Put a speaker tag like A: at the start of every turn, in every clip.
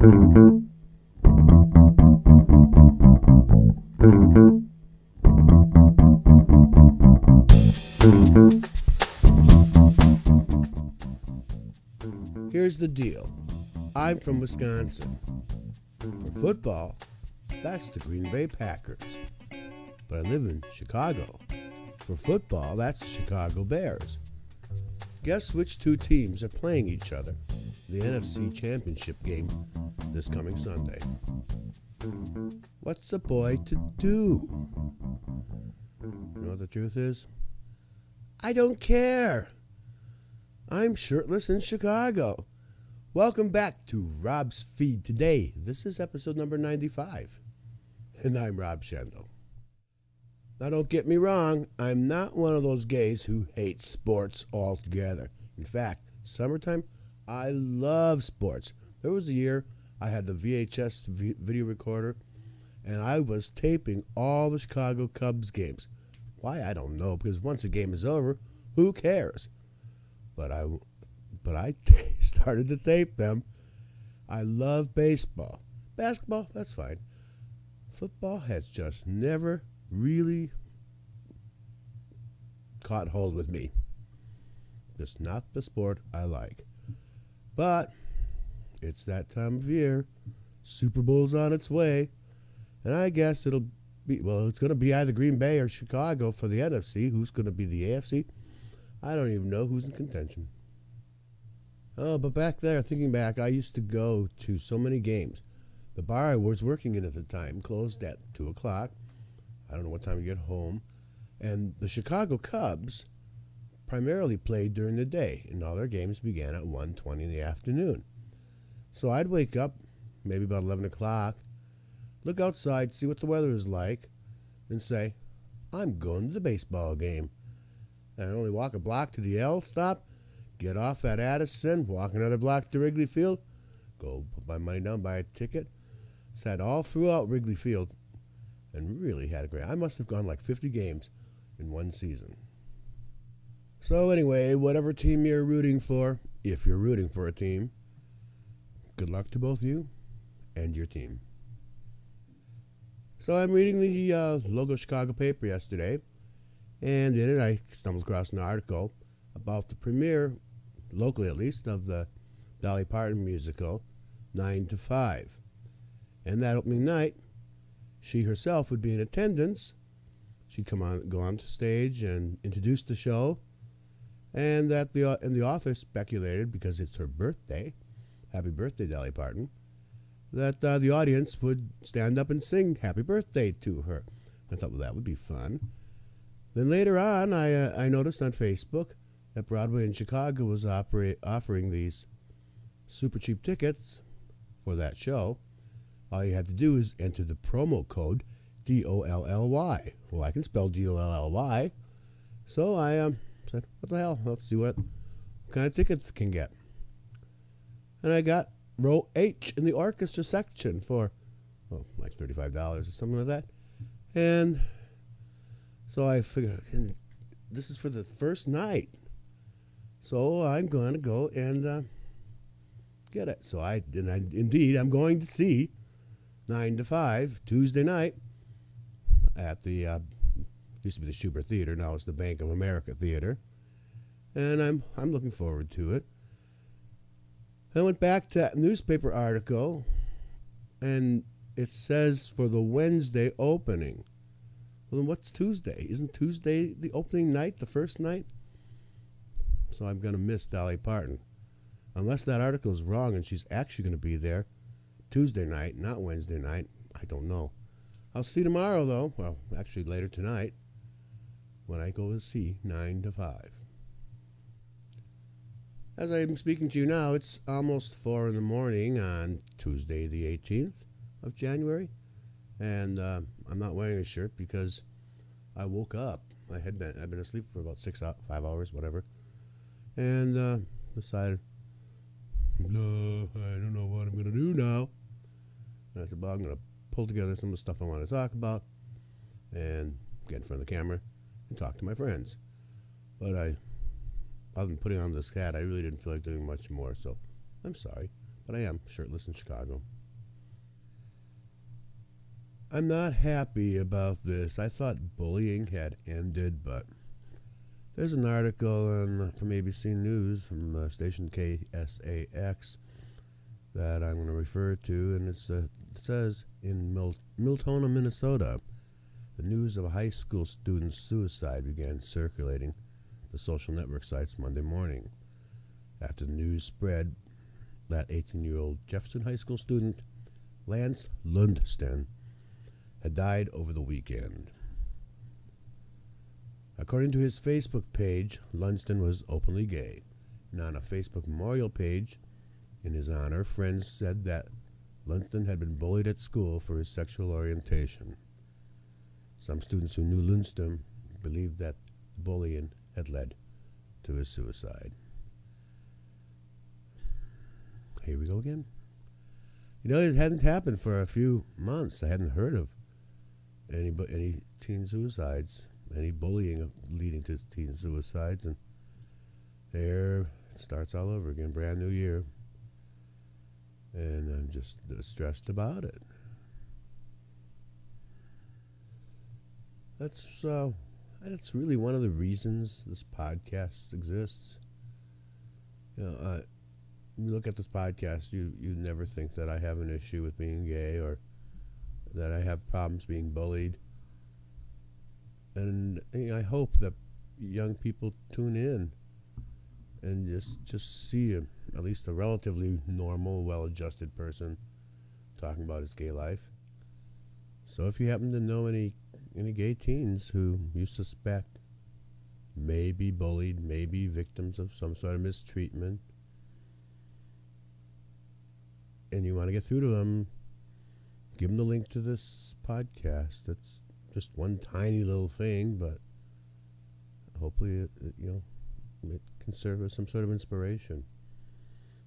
A: Here's the deal. I'm from Wisconsin. For football, that's the Green Bay Packers. But I live in Chicago. For football, that's the Chicago Bears. Guess which two teams are playing each other in the NFC Championship game this coming Sunday? What's a boy to do? You know what the truth is? I don't care. I'm Shirtless in Chicago. Welcome back to Rob's Feed today. This is episode number 95. And I'm Rob Schendel. Now don't get me wrong, I'm not one of those gays who hate sports altogether. In fact, summertime, I love sports. There was a year I had the VHS video recorder and I was taping all the Chicago Cubs games. Why, I don't know, because once the game is over, who cares? But I started to tape them. I love baseball. Basketball, that's fine. Football has just never really caught hold with me. Just not the sport I like. But it's that time of year. Super Bowl's on its way. And I guess it's going to be either Green Bay or Chicago for the NFC. Who's going to be the AFC? I don't even know who's in contention. Oh, but back there, thinking back, I used to go to so many games. The bar I was working in at the time closed at 2 o'clock. I don't know what time to get home. And the Chicago Cubs primarily played during the day, and all their games began at 1:20 in the afternoon. So I'd wake up maybe about 11 o'clock, look outside, see what the weather is like, and say, I'm going to the baseball game. And I only walk a block to the L stop, get off at Addison, walk another block to Wrigley Field, go put my money down, buy a ticket. Sat all throughout Wrigley Field and really had a great... I must have gone like 50 games in one season. So anyway, whatever team you're rooting for, if you're rooting for a team, good luck to both you and your team. So I'm reading the Logo Chicago paper yesterday, and in it I stumbled across an article about the premiere, locally at least, of the Dolly Parton musical 9 to 5. And that opening night, she herself would be in attendance. She'd go on to stage and introduce the show, and that the author speculated, because it's her birthday, happy birthday Dolly Parton, that the audience would stand up and sing happy birthday to her. I thought, well, that would be fun. Then later on, I noticed on Facebook that Broadway in Chicago was offering these super cheap tickets for that show. All you have to do is enter the promo code DOLLY. Well, I can spell DOLLY. So I said, what the hell? Let's see what kind of tickets I can get. And I got row H in the orchestra section for, like $35 or something like that. And so I figured, this is for the first night. So I'm going to go and get it. So indeed, I'm going to see 9 to 5 Tuesday night at the used to be the Schubert Theater, now it's the Bank of America Theater, and I'm looking forward to it. I went back to that newspaper article, and it says for the Wednesday opening. Well, then what's Tuesday? Isn't Tuesday the opening night, the first night? So I'm going to miss Dolly Parton. Unless that article is wrong and she's actually going to be there Tuesday night, not Wednesday night. I don't know. I'll see tomorrow, though. Well, actually later tonight when I go to see 9 to 5. As I'm speaking to you now, it's almost 4 in the morning on Tuesday the 18th of January. And I'm not wearing a shirt because I woke up. I've been asleep for about 5 hours, whatever. And decided, no, I don't know what I'm going to do now. And I said, well, I'm going to pull together some of the stuff I want to talk about and get in front of the camera and talk to my friends. But other than putting on this hat, I really didn't feel like doing much more, so I'm sorry. but I am shirtless in Chicago. I'm not happy about this. I thought bullying had ended, but there's an article from ABC News from the station KSAX that I'm going to refer to, and it says in Miltona, Minnesota, the news of a high school student's suicide began circulating the social network sites Monday morning. After the news spread, that 18-year-old Jefferson High School student, Lance Lundston, had died over the weekend. According to his Facebook page, Lundston was openly gay, and on a Facebook memorial page in his honor, friends said that Lundston had been bullied at school for his sexual orientation. Some students who knew Lundston believed that bullying had led to his suicide. Here we go again. You know, it hadn't happened for a few months. I hadn't heard of any teen suicides, any bullying leading to teen suicides, and there it starts all over again, brand new year, and I'm just stressed about it. That's really one of the reasons this podcast exists. You know, you look at this podcast, you never think that I have an issue with being gay or that I have problems being bullied. And I hope that young people tune in and just see at least a relatively normal, well-adjusted person talking about his gay life. So if you happen to know any gay teens who you suspect may be bullied, may be victims of some sort of mistreatment, and you want to get through to them, give them the link to this podcast. It's just one tiny little thing, but hopefully it can serve as some sort of inspiration.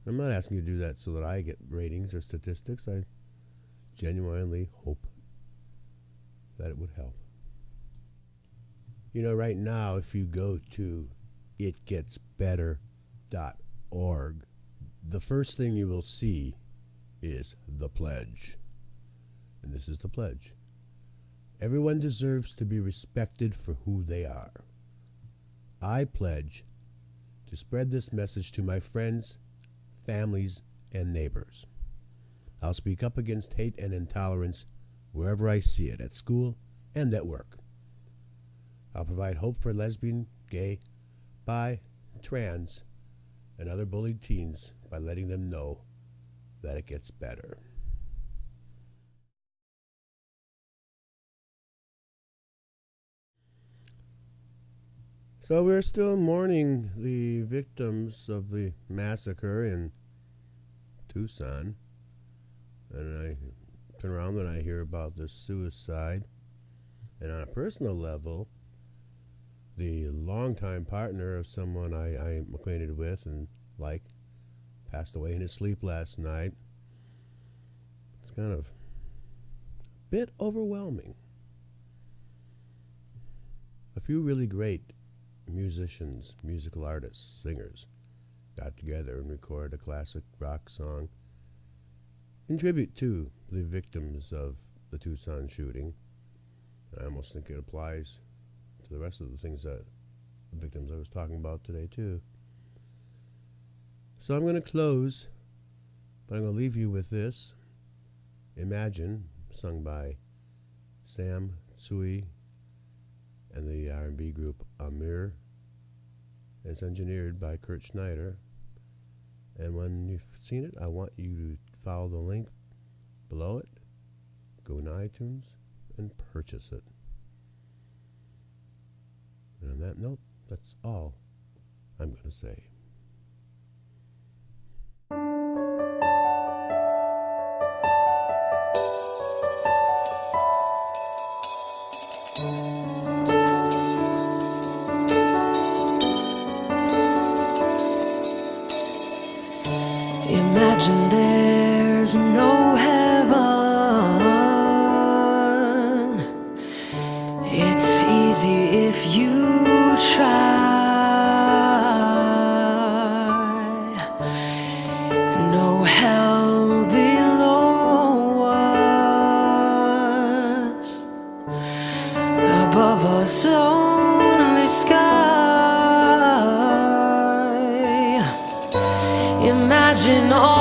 A: I'm not asking you to do that so that I get ratings or statistics. I genuinely hope that it would help. You know, right now, if you go to itgetsbetter.org, the first thing you will see is the pledge. And this is the pledge. Everyone deserves to be respected for who they are. I pledge to spread this message to my friends, families, and neighbors. I'll speak up against hate and intolerance wherever I see it, at school and at work. I'll provide hope for lesbian, gay, bi, trans, and other bullied teens by letting them know that it gets better. So we're still mourning the victims of the massacre in Tucson, and I turn around when I hear about the suicide. And on a personal level, the longtime partner of someone I'm acquainted with and like passed away in his sleep last night. It's kind of a bit overwhelming. A few really great musicians, musical artists, singers got together and recorded a classic rock song in tribute to the victims of the Tucson shooting. I almost think it applies to the rest of the things that the victims I was talking about today too. So I'm going to close, but I'm going to leave you with this. Imagine, sung by Sam Tsui and the R&B group Amir. It's engineered by Kurt Schneider. And when you've seen it, I want you to follow the link below it, go to iTunes, and purchase it. And on that note, that's all I'm going to say.
B: Imagine there's no heaven. It's easy if you try. No hell original.